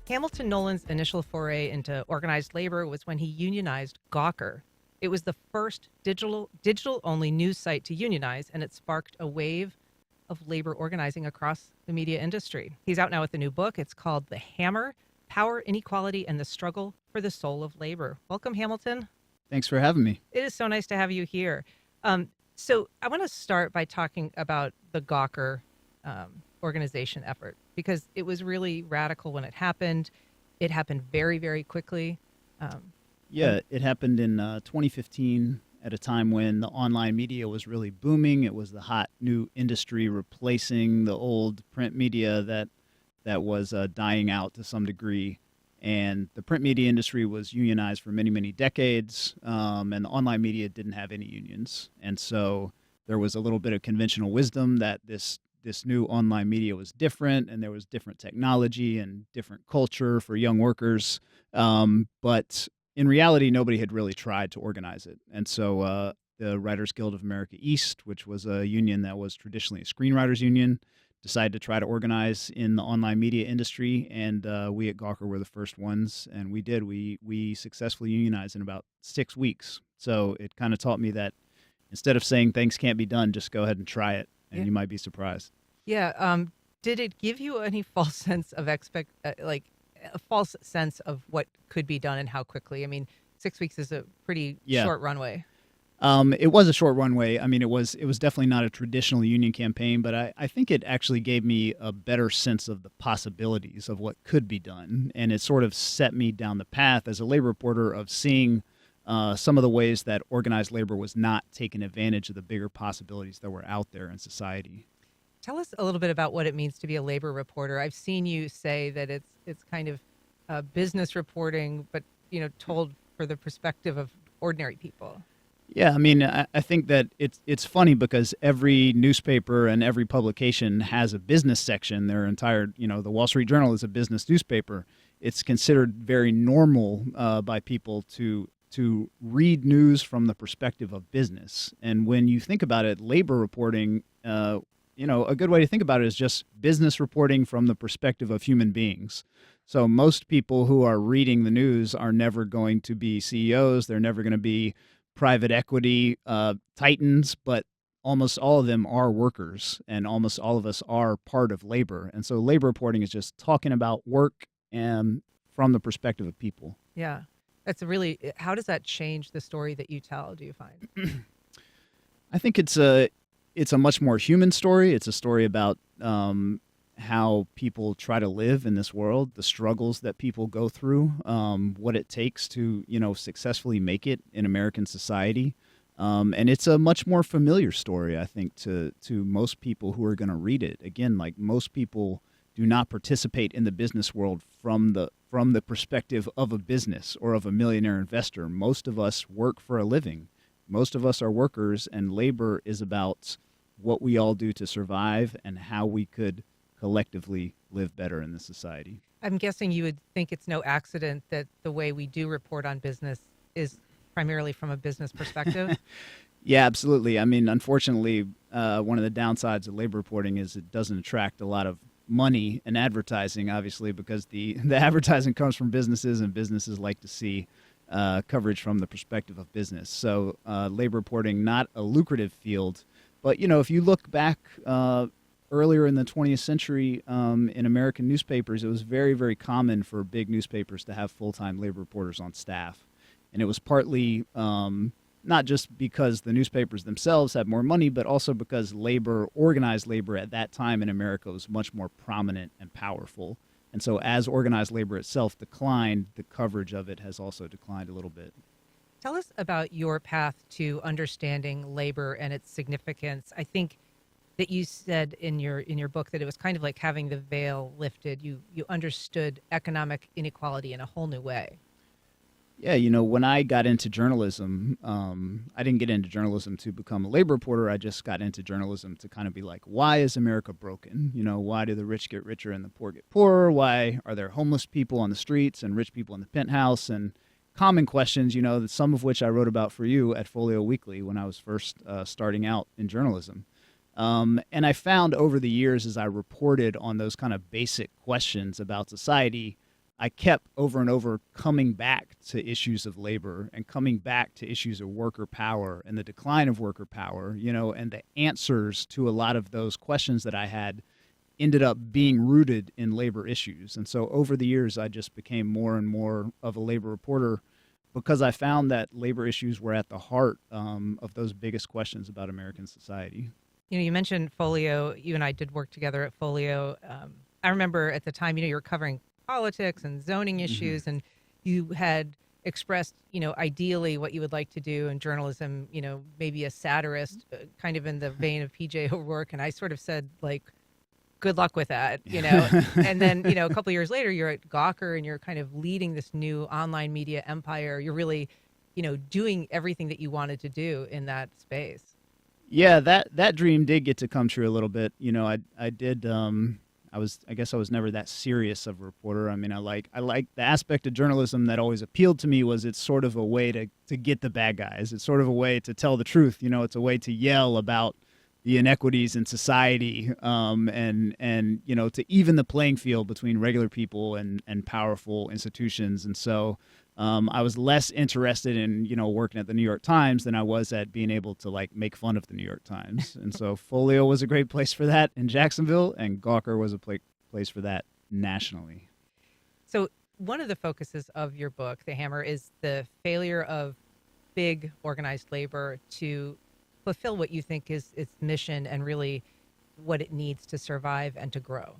Hamilton Nolan's initial foray into organized labor was when he unionized Gawker. It was the first digital only news site to unionize, and it sparked a wave of labor organizing across the media industry. He's out now with a new book. It's called The Hammer: Power, Inequality, and the Struggle for the Soul of Labor. Welcome, Hamilton. Thanks for having me. It is so nice to have you here. So I want to start by talking about the Gawker organization effort because it was really radical when it happened. It happened very, very quickly. Um, Yeah, it happened in 2015 at a time when the online media was really booming. It was the hot new industry replacing the old print media that was dying out to some degree. And the print media industry was unionized for many, many decades, and the online media didn't have any unions. And so there was a little bit of conventional wisdom that this new online media was different, and there was different technology and different culture for young workers. But in reality, nobody had really tried to organize it. And so the Writers Guild of America East, which was a union that was traditionally a screenwriters union, decided to try to organize in the online media industry. And we at Gawker were the first ones, and we did. We successfully unionized in about 6 weeks. So it kind of taught me that instead of saying things can't be done, just go ahead and try it, and yeah. you might be surprised. Yeah. Did it give you any false sense of like a false sense of what could be done and how quickly? I mean, 6 weeks is a pretty Yeah. short runway. It was a short runway. I mean, it was definitely not a traditional union campaign, but I think it actually gave me a better sense of the possibilities of what could be done. And it sort of set me down the path as a labor reporter of seeing some of the ways that organized labor was not taking advantage of the bigger possibilities that were out there in society. Tell us a little bit about what it means to be a labor reporter. I've seen you say that it's kind of business reporting, but told for the perspective of ordinary people. Yeah, I mean, I think that it's funny because every newspaper and every publication has a business section. Their entire, the Wall Street Journal is a business newspaper. It's considered very normal by people to read news from the perspective of business. And when you think about it, labor reporting, a good way to think about it is just business reporting from the perspective of human beings. So most people who are reading the news are never going to be CEOs. They're never going to be private equity titans, but almost all of them are workers, and almost all of us are part of labor. And so labor reporting is just talking about work and from the perspective of people. Yeah. How does that change the story that you tell, do you find? I think it's a much more human story. It's a story about how people try to live in this world, the struggles that people go through, what it takes to successfully make it in American society, and it's a much more familiar story, I think, to most people who are going to read it. Again, like most people do not participate in the business world from the perspective of a business or of a millionaire investor. Most of us work for a living. Most of us are workers, and labor is about what we all do to survive and how we could collectively live better in the society. I'm guessing you would think it's no accident that the way we do report on business is primarily from a business perspective. Yeah, absolutely. I mean, unfortunately, one of the downsides of labor reporting is it doesn't attract a lot of money and advertising, obviously, because the advertising comes from businesses, and businesses like to see coverage from the perspective of business. So labor reporting, not a lucrative field. But, if you look back earlier in the 20th century in American newspapers, it was very, very common for big newspapers to have full-time labor reporters on staff. And it was partly not just because the newspapers themselves had more money, but also because organized labor at that time in America was much more prominent and powerful. And so as organized labor itself declined, the coverage of it has also declined a little bit. Tell us about your path to understanding labor and its significance. I think that you said in your book that it was kind of like having the veil lifted. You understood economic inequality in a whole new way. Yeah, when I got into journalism, I didn't get into journalism to become a labor reporter. I just got into journalism to kind of be like, why is America broken? Why do the rich get richer and the poor get poorer? Why are there homeless people on the streets and rich people in the penthouse? And common questions, some of which I wrote about for you at Folio Weekly when I was first starting out in journalism. And I found over the years as I reported on those kind of basic questions about society, I kept over and over coming back to issues of labor and coming back to issues of worker power and the decline of worker power, and the answers to a lot of those questions that I had ended up being rooted in labor issues. And so over the years, I just became more and more of a labor reporter because I found that labor issues were at the heart of those biggest questions about American society. You mentioned Folio. You and I did work together at Folio. I remember at the time, you were covering politics and zoning issues, and you had expressed, ideally what you would like to do in journalism, maybe a satirist, kind of in the vein of PJ O'Rourke. And I sort of said, like, good luck with that, And then, a couple of years later, you're at Gawker and you're kind of leading this new online media empire. You're really, doing everything that you wanted to do in that space. Yeah, that dream did get to come true a little bit. I did. I guess I was never that serious of a reporter. I mean, I like the aspect of journalism that always appealed to me was it's sort of a way to get the bad guys. It's sort of a way to tell the truth. It's a way to yell about the inequities in society, and to even the playing field between regular people and powerful institutions. And so I was less interested in working at the New York Times than I was at being able to make fun of the New York Times. And so Folio was a great place for that in Jacksonville, and Gawker was a place for that nationally. So one of the focuses of your book, The Hammer, is the failure of big organized labor to fulfill what you think is its mission and really what it needs to survive and to grow.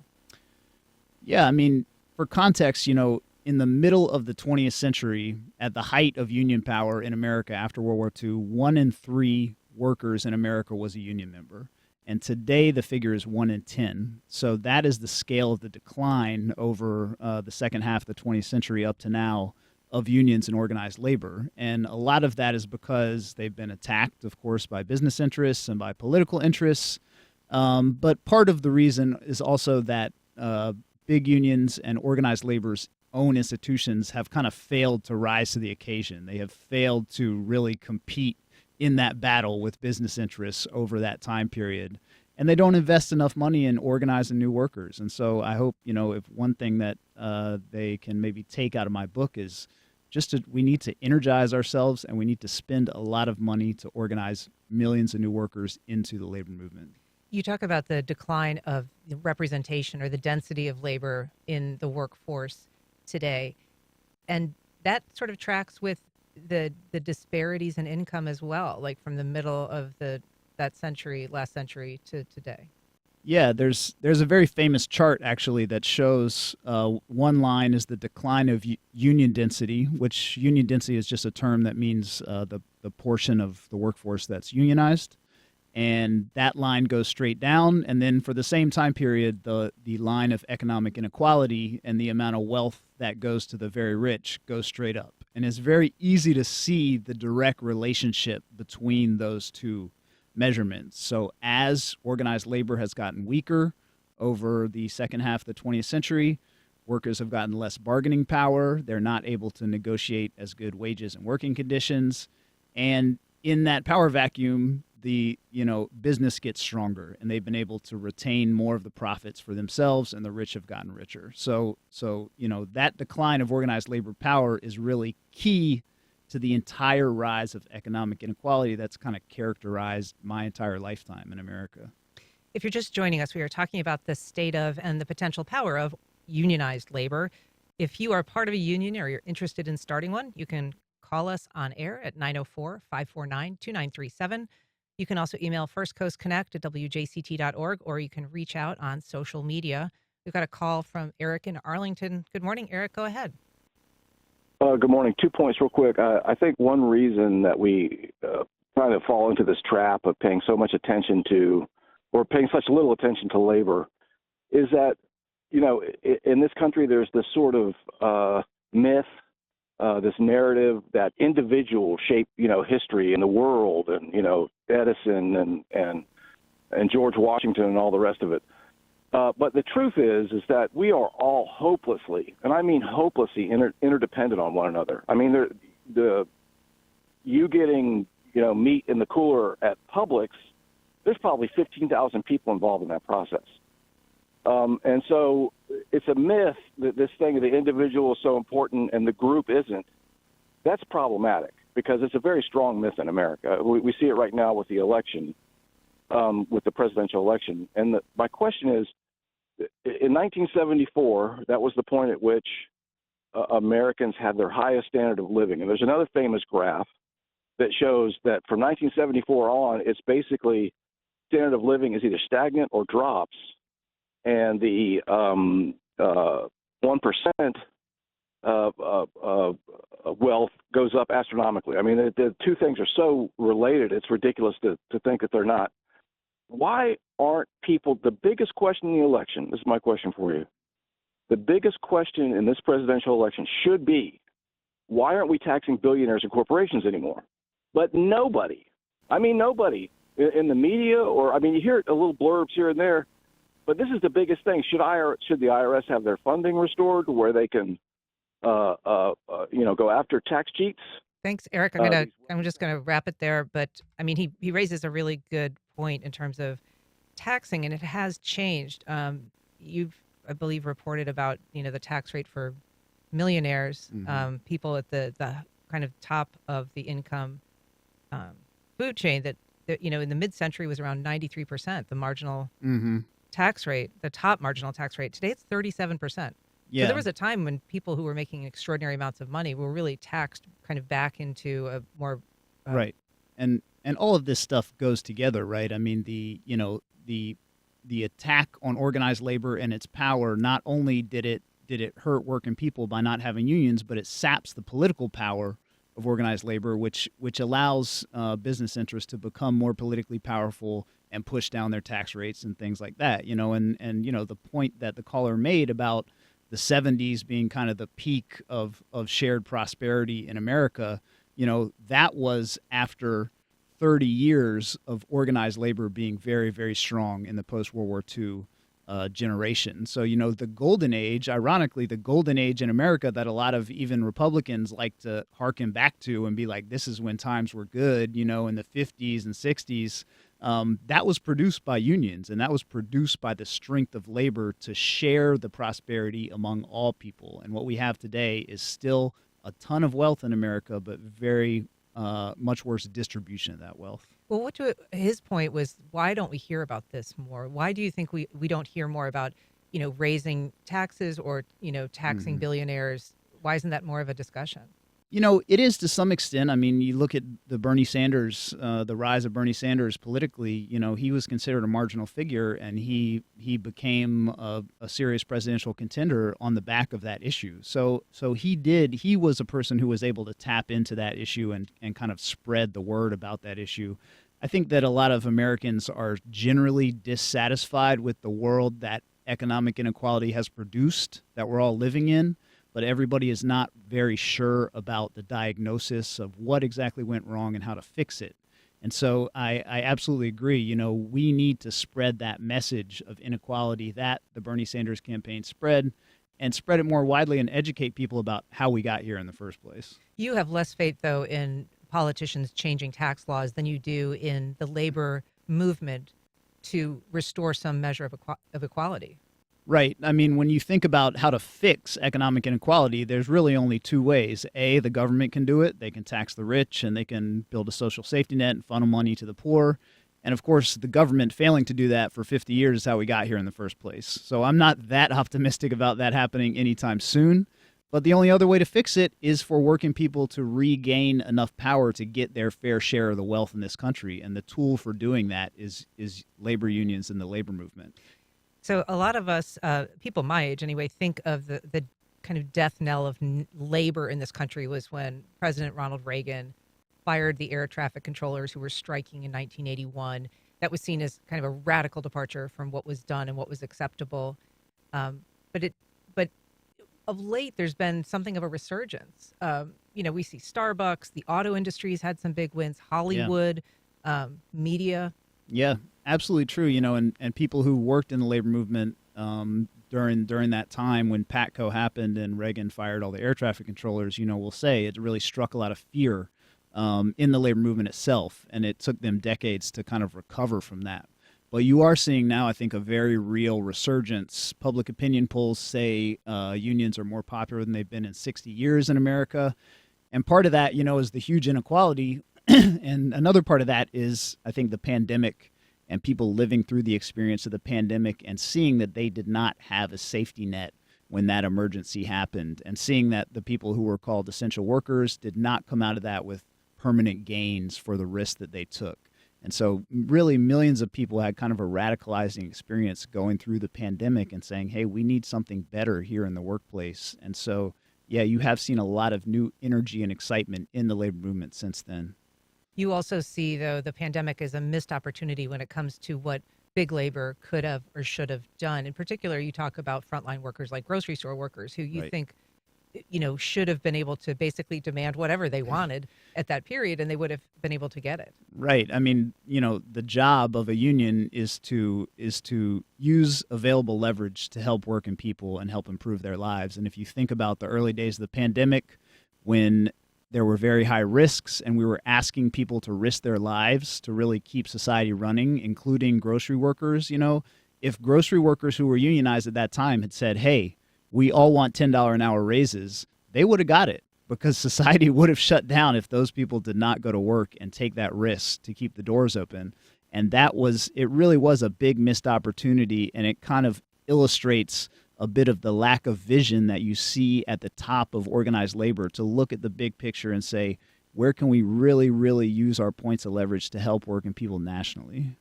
Yeah, I mean, for context, in the middle of the 20th century, at the height of union power in America after World War II, 1 in 3 workers in America was a union member. And today the figure is 1 in 10. So that is the scale of the decline over the second half of the 20th century up to now of unions and organized labor. And a lot of that is because they've been attacked, of course, by business interests and by political interests. But part of the reason is also that big unions and organized labor's own institutions have kind of failed to rise to the occasion. They have failed to really compete in that battle with business interests over that time period. And they don't invest enough money in organizing new workers. And so I hope, if one thing that they can maybe take out of my book is we need to energize ourselves and we need to spend a lot of money to organize millions of new workers into the labor movement. You talk about the decline of the representation or the density of labor in the workforce today. And that sort of tracks with the disparities in income as well, like from the middle of last century to today. Yeah, there's a very famous chart actually that shows one line is the decline of union density, which union density is just a term that means the portion of the workforce that's unionized. And that line goes straight down. And then for the same time period, the line of economic inequality and the amount of wealth that goes to the very rich goes straight up. And it's very easy to see the direct relationship between those two measurements. So as organized labor has gotten weaker over the second half of the 20th century, workers have gotten less bargaining power. They're not able to negotiate as good wages and working conditions. And in that power vacuum, the business gets stronger, and they've been able to retain more of the profits for themselves, and the rich have gotten richer. So that decline of organized labor power is really key to the entire rise of economic inequality that's kind of characterized my entire lifetime in America. If you're just joining us, we are talking about the state of and the potential power of unionized labor. If you are part of a union or you're interested in starting one, you can call us on air at 904-549-2937. You can also email firstcoastconnect@wjct.org, or you can reach out on social media. We've got a call from Eric in Arlington. Good morning, Eric. Go ahead. Good morning. 2 points real quick. I think one reason that we kind of fall into this trap of paying so much attention to, or paying such little attention to labor, is that, in this country there's this sort of myth, this narrative that individuals shape, history in the world, and, Edison and George Washington and all the rest of it. But the truth is that we are all hopelessly, and I mean hopelessly, interdependent on one another. I mean, you getting, meat in the cooler at Publix, there's probably 15,000 people involved in that process. And so it's a myth that this thing of the individual is so important and the group isn't. That's problematic because it's a very strong myth in America. We see it right now with the election, with the presidential election. And my question is, in 1974, that was the point at which Americans had their highest standard of living. And there's another famous graph that shows that from 1974 on, it's basically standard of living is either stagnant or drops. And the 1% wealth goes up astronomically. I mean, the two things are so related, it's ridiculous to think that they're not. Why aren't people, the biggest question in the election, this is my question for you, the biggest question in this presidential election should be, why aren't we taxing billionaires and corporations anymore? But nobody, nobody in the media, or, you hear a little blurbs here and there, but this is the biggest thing. Should the IRS have their funding restored where they can, go after tax cheats? Thanks, Eric. I'm just gonna wrap it there. But he raises a really good point in terms of taxing, and it has changed. You've, I believe, reported about the tax rate for millionaires, people at the kind of top of the income food chain. That in the mid-century was around 93%. The marginal tax rate, the top marginal tax rate. Today it's 37%. Yeah. So there was a time when people who were making extraordinary amounts of money were really taxed kind of back into a more right. And all of this stuff goes together, right? The attack on organized labor and its power, not only did it hurt working people by not having unions, but it saps the political power of organized labor, which allows business interests to become more politically powerful and push down their tax rates and things like that. And the point that the caller made about the 70s being kind of the peak of shared prosperity in America, that was after 30 years of organized labor being very, very strong in the post-World War II generation. So, the golden age, ironically, the golden age in America that a lot of even Republicans like to hearken back to and be like, this is when times were good, in the 50s and 60s, that was produced by unions, and that was produced by the strength of labor to share the prosperity among all people. And what we have today is still a ton of wealth in America, but very much worse distribution of that wealth. Well, his point was, why don't we hear about this more? Why do you think we don't hear more about, raising taxes or, taxing billionaires? Why isn't that more of a discussion? It is to some extent. You look at the Bernie Sanders, the rise of Bernie Sanders politically, he was considered a marginal figure, and he became a serious presidential contender on the back of that issue. So he was a person who was able to tap into that issue and kind of spread the word about that issue. I think that a lot of Americans are generally dissatisfied with the world that economic inequality has produced, that we're all living in. But everybody is not very sure about the diagnosis of what exactly went wrong and how to fix it. And so I absolutely agree. We need to spread that message of inequality that the Bernie Sanders campaign spread, and spread it more widely and educate people about how we got here in the first place. You have less faith, though, in politicians changing tax laws than you do in the labor movement to restore some measure of equality. Right. When you think about how to fix economic inequality, there's really only two ways. A, the government can do it. They can tax the rich, and they can build a social safety net and funnel money to the poor. And of course, the government failing to do that for 50 years is how we got here in the first place. So I'm not that optimistic about that happening anytime soon. But the only other way to fix it is for working people to regain enough power to get their fair share of the wealth in this country. And the tool for doing that is labor unions and the labor movement. So a lot of us, people my age anyway, think of the kind of death knell of labor in this country was when President Ronald Reagan fired the air traffic controllers who were striking in 1981. That was seen as kind of a radical departure from what was done and what was acceptable. But of late, there's been something of a resurgence. We see Starbucks, the auto industry's had some big wins, Hollywood, media. Yeah, absolutely true. And people who worked in the labor movement during that time when PATCO happened and Reagan fired all the air traffic controllers, will say it really struck a lot of fear in the labor movement itself, and it took them decades to kind of recover from that. But you are seeing now, I think, a very real resurgence. Public opinion polls say unions are more popular than they've been in 60 years in America. And part of that, is the huge inequality. And another part of that is, I think, the pandemic and people living through the experience of the pandemic and seeing that they did not have a safety net when that emergency happened, and seeing that the people who were called essential workers did not come out of that with permanent gains for the risk that they took. And so really millions of people had kind of a radicalizing experience going through the pandemic and saying, hey, we need something better here in the workplace. And so, yeah, you have seen a lot of new energy and excitement in the labor movement since then. You also see, though, the pandemic as a missed opportunity when it comes to what big labor could have or should have done. In particular, you talk about frontline workers like grocery store workers who you Right. think should have been able to basically demand whatever they wanted at that period, and they would have been able to get it. Right. I mean, the job of a union is to use available leverage to help working people and help improve their lives. And if you think about the early days of the pandemic, when there were very high risks and we were asking people to risk their lives to really keep society running, including grocery workers, if grocery workers who were unionized at that time had said, hey, we all want $10 an hour raises, they would have got it, because society would have shut down if those people did not go to work and take that risk to keep the doors open. And it really was a big missed opportunity, and it kind of illustrates a bit of the lack of vision that you see at the top of organized labor to look at the big picture and say, where can we really, really use our points of leverage to help working people nationally?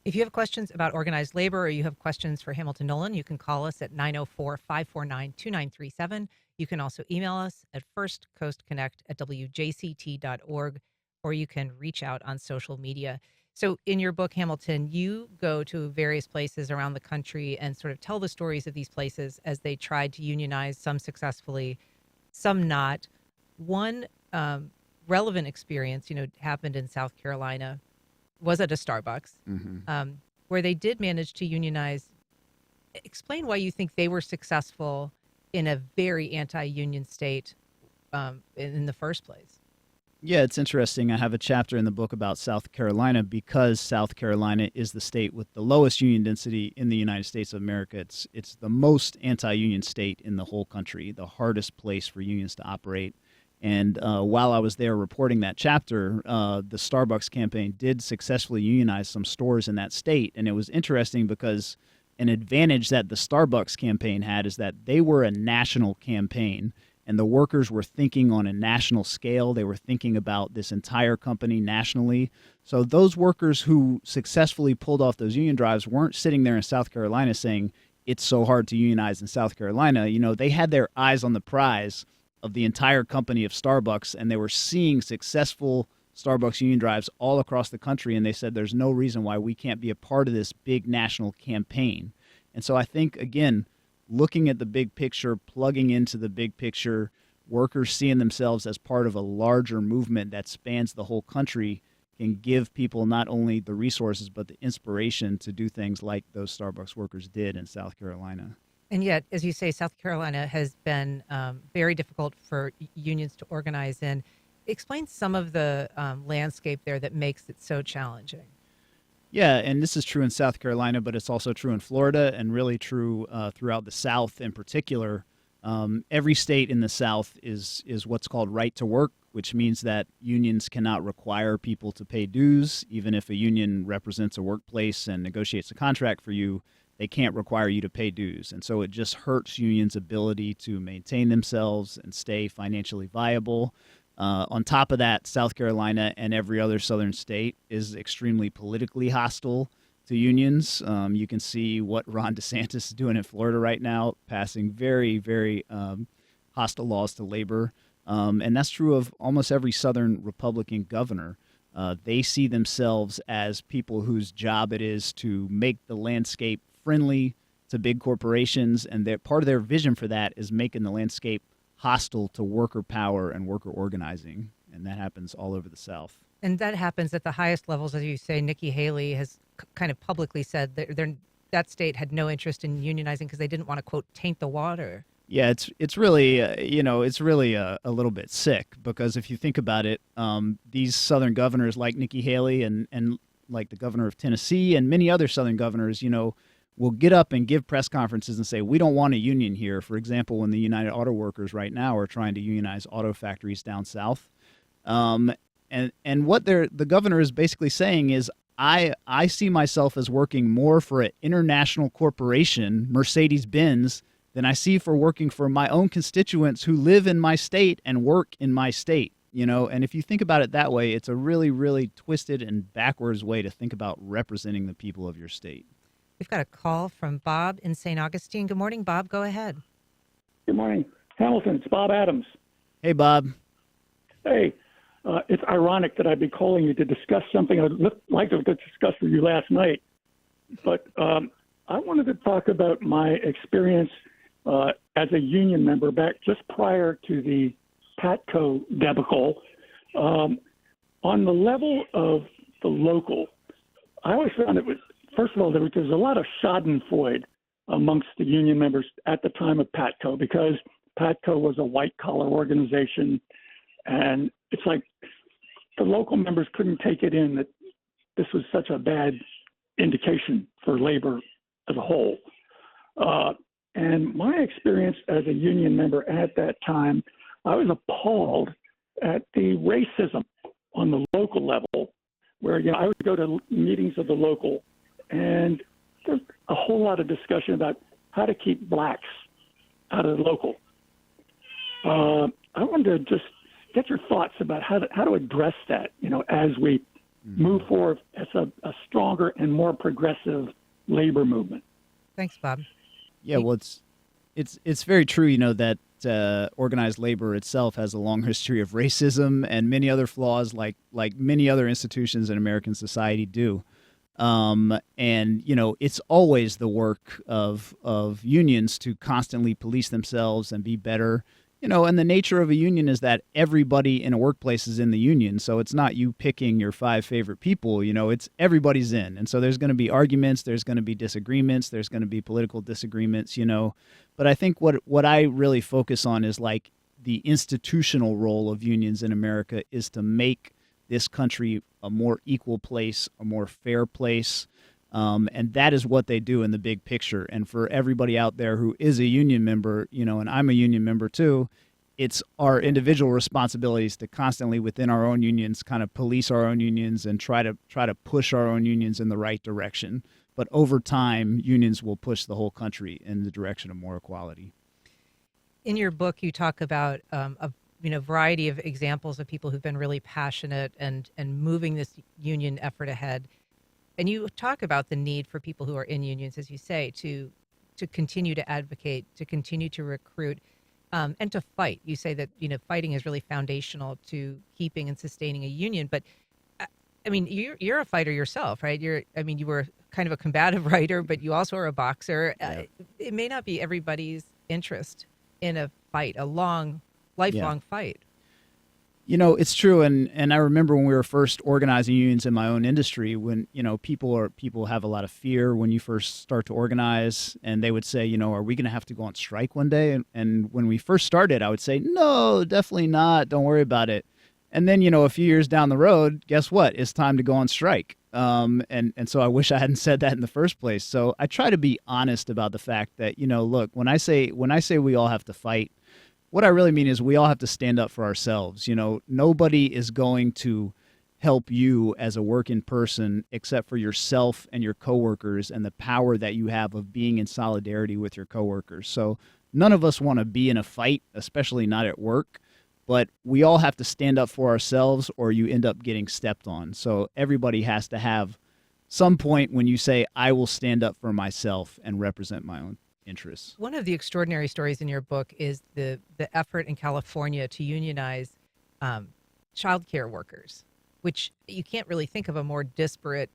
If you have questions about organized labor or you have questions for Hamilton Nolan, you can call us at 904-549-2937. You can also email us at firstcoastconnect@wjct.org, or you can reach out on social media. So in your book, Hamilton, you go to various places around the country and sort of tell the stories of these places as they tried to unionize, some successfully, some not. One relevant experience, happened in South Carolina, was at a Starbucks, where they did manage to unionize. Explain why you think they were successful in a very anti-union state in the first place. Yeah, it's interesting. I have a chapter in the book about South Carolina because South Carolina is the state with the lowest union density in the United States of America. It's the most anti-union state in the whole country, the hardest place for unions to operate. And while I was there reporting that chapter, the Starbucks campaign did successfully unionize some stores in that state. And it was interesting because an advantage that the Starbucks campaign had is that they were a national campaign, and the workers were thinking on a national scale. They were thinking about this entire company nationally. So those workers who successfully pulled off those union drives weren't sitting there in South Carolina saying, it's so hard to unionize in South Carolina. They had their eyes on the prize of the entire company of Starbucks, and they were seeing successful Starbucks union drives all across the country, and they said there's no reason why we can't be a part of this big national campaign. And so I think, again, looking at the big picture, plugging into the big picture, workers seeing themselves as part of a larger movement that spans the whole country can give people not only the resources but the inspiration to do things like those Starbucks workers did in South Carolina. And yet, as you say, South Carolina has been very difficult for unions to organize in. Explain some of the landscape there that makes it so challenging. Yeah, and this is true in South Carolina, but it's also true in Florida and really true throughout the South in particular. Every state in the South is what's called right to work, which means that unions cannot require people to pay dues. Even if a union represents a workplace and negotiates a contract for you, they can't require you to pay dues. And so it just hurts unions' ability to maintain themselves and stay financially viable. On top of that, South Carolina and every other southern state is extremely politically hostile to unions. You can see what Ron DeSantis is doing in Florida right now, passing very, very hostile laws to labor. And that's true of almost every southern Republican governor. They see themselves as people whose job it is to make the landscape friendly to big corporations, and part of their vision for that is making the landscape hostile to worker power and worker organizing, and that happens all over the South. And that happens at the highest levels, as you say. Nikki Haley has kind of publicly said that that state had no interest in unionizing because they didn't want to, quote, taint the water. Yeah, it's really it's really a little bit sick, because if you think about it, these Southern governors like Nikki Haley and like the governor of Tennessee and many other Southern governors, will get up and give press conferences and say, we don't want a union here. For example, when the United Auto Workers right now are trying to unionize auto factories down south. And what the governor is basically saying is, I see myself as working more for an international corporation, Mercedes-Benz, than I see for working for my own constituents who live in my state and work in my state. And if you think about it that way, it's a really, really twisted and backwards way to think about representing the people of your state. We've got a call from Bob in St. Augustine. Good morning, Bob. Go ahead. Good morning. Hamilton, it's Bob Adams. Hey, Bob. Hey, it's ironic that I'd be calling you to discuss something I'd like to discuss with you last night. But I wanted to talk about my experience as a union member back just prior to the Patco debacle. On the level of the local, I always found it was, first of all, there was a lot of schadenfreude amongst the union members at the time of Patco, because Patco was a white-collar organization, and it's like the local members couldn't take it in that this was such a bad indication for labor as a whole. And my experience as a union member at that time, I was appalled at the racism on the local level, where I would go to meetings of the local, and there's a whole lot of discussion about how to keep blacks out of the local. I wanted to just get your thoughts about how to address that, as we move forward as a stronger and more progressive labor movement. Thanks, Bob. Yeah, well, it's very true, that organized labor itself has a long history of racism and many other flaws, like many other institutions in American society do. And it's always the work of unions to constantly police themselves and be better. And the nature of a union is that everybody in a workplace is in the union. So it's not you picking your 5 favorite people, it's everybody's in. And so there's going to be arguments, there's going to be disagreements, there's going to be political disagreements, But I think what I really focus on is like the institutional role of unions in America is to make this country a more equal place, a more fair place. And that is what they do in the big picture. And for everybody out there who is a union member, and I'm a union member too, it's our individual responsibilities to constantly within our own unions kind of police our own unions and try to push our own unions in the right direction. But over time, unions will push the whole country in the direction of more equality. In your book, you talk about a variety of examples of people who've been really passionate and moving this union effort ahead. And you talk about the need for people who are in unions, as you say, to continue to advocate, to continue to recruit, and to fight. You say that, fighting is really foundational to keeping and sustaining a union. But I mean, you're a fighter yourself, right? You were kind of a combative writer, but you also are a boxer. Yeah. It may not be everybody's interest in a fight, a lifelong fight. It's true, and I remember when we were first organizing unions in my own industry, when people have a lot of fear when you first start to organize, and they would say, are we going to have to go on strike one day? And when we first started, I would say, no, definitely not. Don't worry about it. And then a few years down the road, guess what? It's time to go on strike. And so I wish I hadn't said that in the first place. So I try to be honest about the fact that look, when I say we all have to fight, what I really mean is we all have to stand up for ourselves. Nobody is going to help you as a working person except for yourself and your coworkers and the power that you have of being in solidarity with your coworkers. So none of us want to be in a fight, especially not at work, but we all have to stand up for ourselves or you end up getting stepped on. So everybody has to have some point when you say, I will stand up for myself and represent my own interests. One of the extraordinary stories in your book is the effort in California to unionize childcare workers, which you can't really think of a more disparate,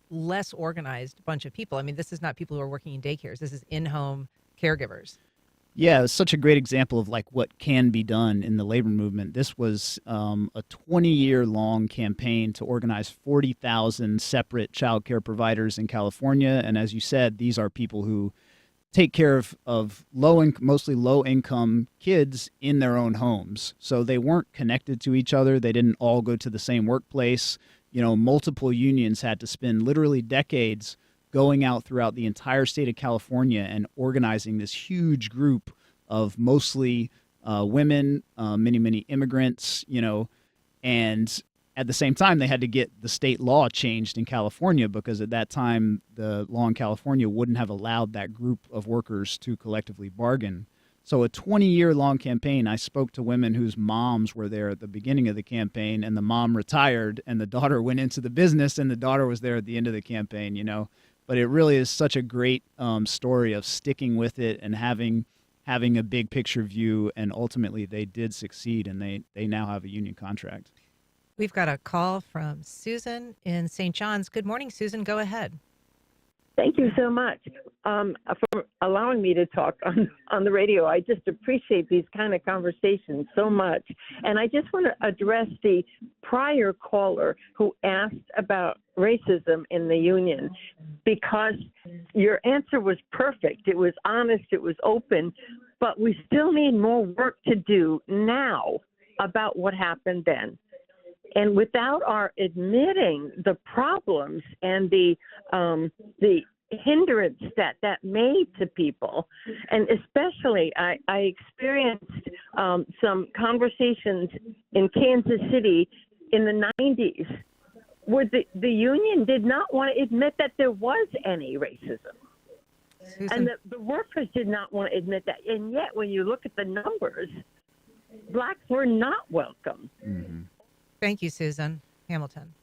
less organized bunch of people. I mean, this is not people who are working in daycares. This is in-home caregivers. Yeah, it's such a great example of like what can be done in the labor movement. This was a 20-year-long campaign to organize 40,000 separate child care providers in California. And as you said, these are people who take care of mostly low-income kids in their own homes. So they weren't connected to each other. They didn't all go to the same workplace. multiple unions had to spend literally decades going out throughout the entire state of California and organizing this huge group of mostly women, many immigrants, and at the same time, they had to get the state law changed in California because at that time, the law in California wouldn't have allowed that group of workers to collectively bargain. So a 20-year-long campaign, I spoke to women whose moms were there at the beginning of the campaign, and the mom retired, and the daughter went into the business, and the daughter was there at the end of the campaign, But it really is such a great story of sticking with it and having a big picture view, and ultimately they did succeed, and they now have a union contract. We've got a call from Susan in St. John's. Good morning, Susan. Go ahead. Thank you so much for allowing me to talk on the radio. I just appreciate these kind of conversations so much. And I just want to address the prior caller who asked about racism in the union, because your answer was perfect. It was honest. It was open. But we still need more work to do now about what happened then. And without our admitting the problems and the hindrance that made to people, and especially I experienced some conversations in Kansas City in the 90s where the union did not want to admit that there was any racism. Susan. And the workers did not want to admit that. And yet, when you look at the numbers, blacks were not welcome. Mm-hmm. Thank you, Susan. Hamilton.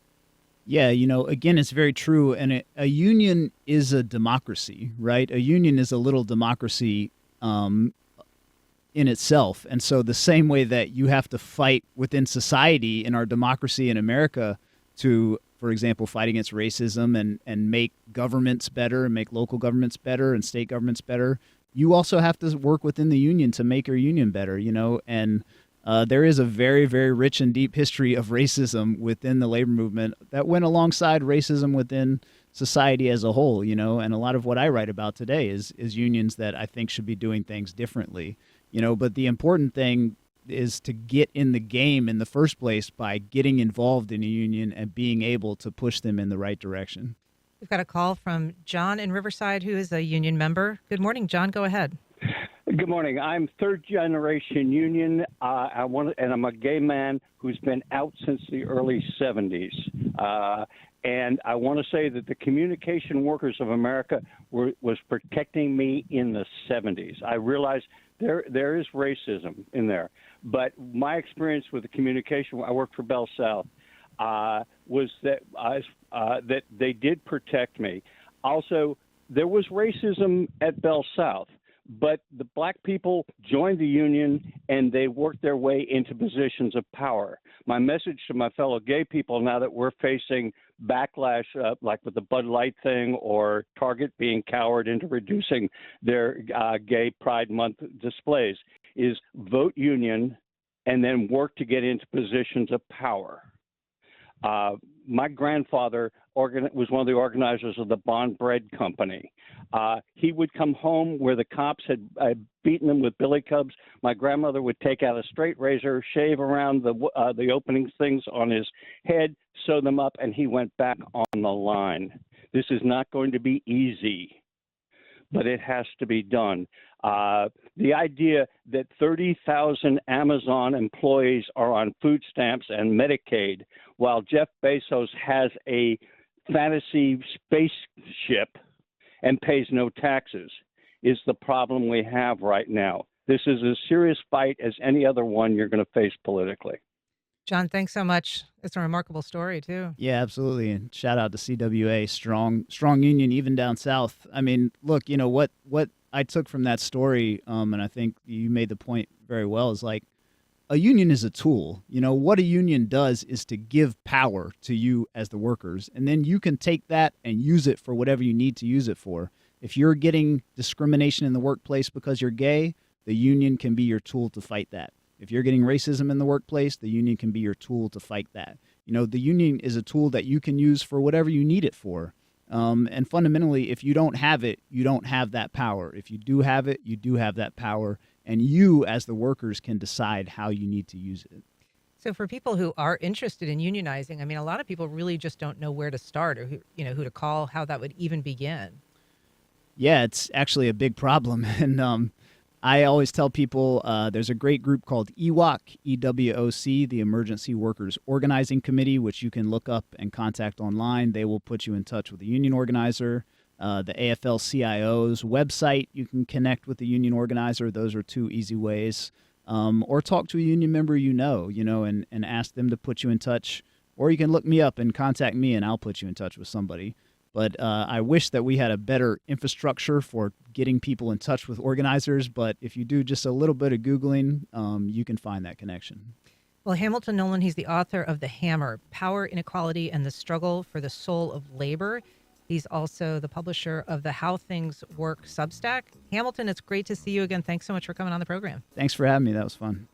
Yeah, again, it's very true. And a union is a democracy, right? A union is a little democracy in itself. And so the same way that you have to fight within society in our democracy in America to, for example, fight against racism and make governments better and make local governments better and state governments better, you also have to work within the union to make your union better, and there is a very, very rich and deep history of racism within the labor movement that went alongside racism within society as a whole, and a lot of what I write about today is unions that I think should be doing things differently, but the important thing is to get in the game in the first place by getting involved in a union and being able to push them in the right direction. We've got a call from John in Riverside, who is a union member. Good morning, John. Go ahead. Good morning. I'm third generation union, and I'm a gay man who's been out since the early 70s. And I want to say that the Communication Workers of America was protecting me in the 70s. I realize there is racism in there, but my experience with the communication, I worked for Bell South, was that that they did protect me. Also, there was racism at Bell South. But the black people joined the union and they worked their way into positions of power. My message to my fellow gay people, now that we're facing backlash, like with the Bud Light thing or Target being cowered into reducing their Gay Pride Month displays, is vote union and then work to get into positions of power. My grandfather was one of the organizers of the Bond Bread Company. He would come home where the cops had beaten him with billy clubs. My grandmother would take out a straight razor, shave around the opening things on his head, sew them up, and he went back on the line. This is not going to be easy, but it has to be done. The idea that 30,000 Amazon employees are on food stamps and Medicaid, while Jeff Bezos has a fantasy spaceship and pays no taxes, is the problem we have right now. This is as serious fight as any other one you're going to face politically. John, thanks so much. It's a remarkable story, too. Yeah, absolutely. And shout out to CWA, strong union, even down south. I mean, look, what I took from that story, and I think you made the point very well, is like a union is a tool. What a union does is to give power to you as the workers, and then you can take that and use it for whatever you need to use it for. If you're getting discrimination in the workplace because you're gay, the union can be your tool to fight that. If you're getting racism in the workplace, the union can be your tool to fight that. The union is a tool that you can use for whatever you need it for. And fundamentally, if you don't have it, you don't have that power. If you do have it, you do have that power. And you, as the workers, can decide how you need to use it. So for people who are interested in unionizing, I mean, a lot of people really just don't know where to start or who to call, how that would even begin. Yeah, it's actually a big problem. And I always tell people there's a great group called EWOC, EWOC, the Emergency Workers Organizing Committee, which you can look up and contact online. They will put you in touch with a union organizer. The AFL-CIO's website, you can connect with the union organizer. Those are two easy ways. Or talk to a union member and ask them to put you in touch. Or you can look me up and contact me, and I'll put you in touch with somebody. But I wish that we had a better infrastructure for getting people in touch with organizers. But if you do just a little bit of Googling, you can find that connection. Well, Hamilton Nolan, he's the author of The Hammer, Power, Inequality, and the Struggle for the Soul of Labor. He's also the publisher of the How Things Work Substack. Hamilton, it's great to see you again. Thanks so much for coming on the program. Thanks for having me. That was fun.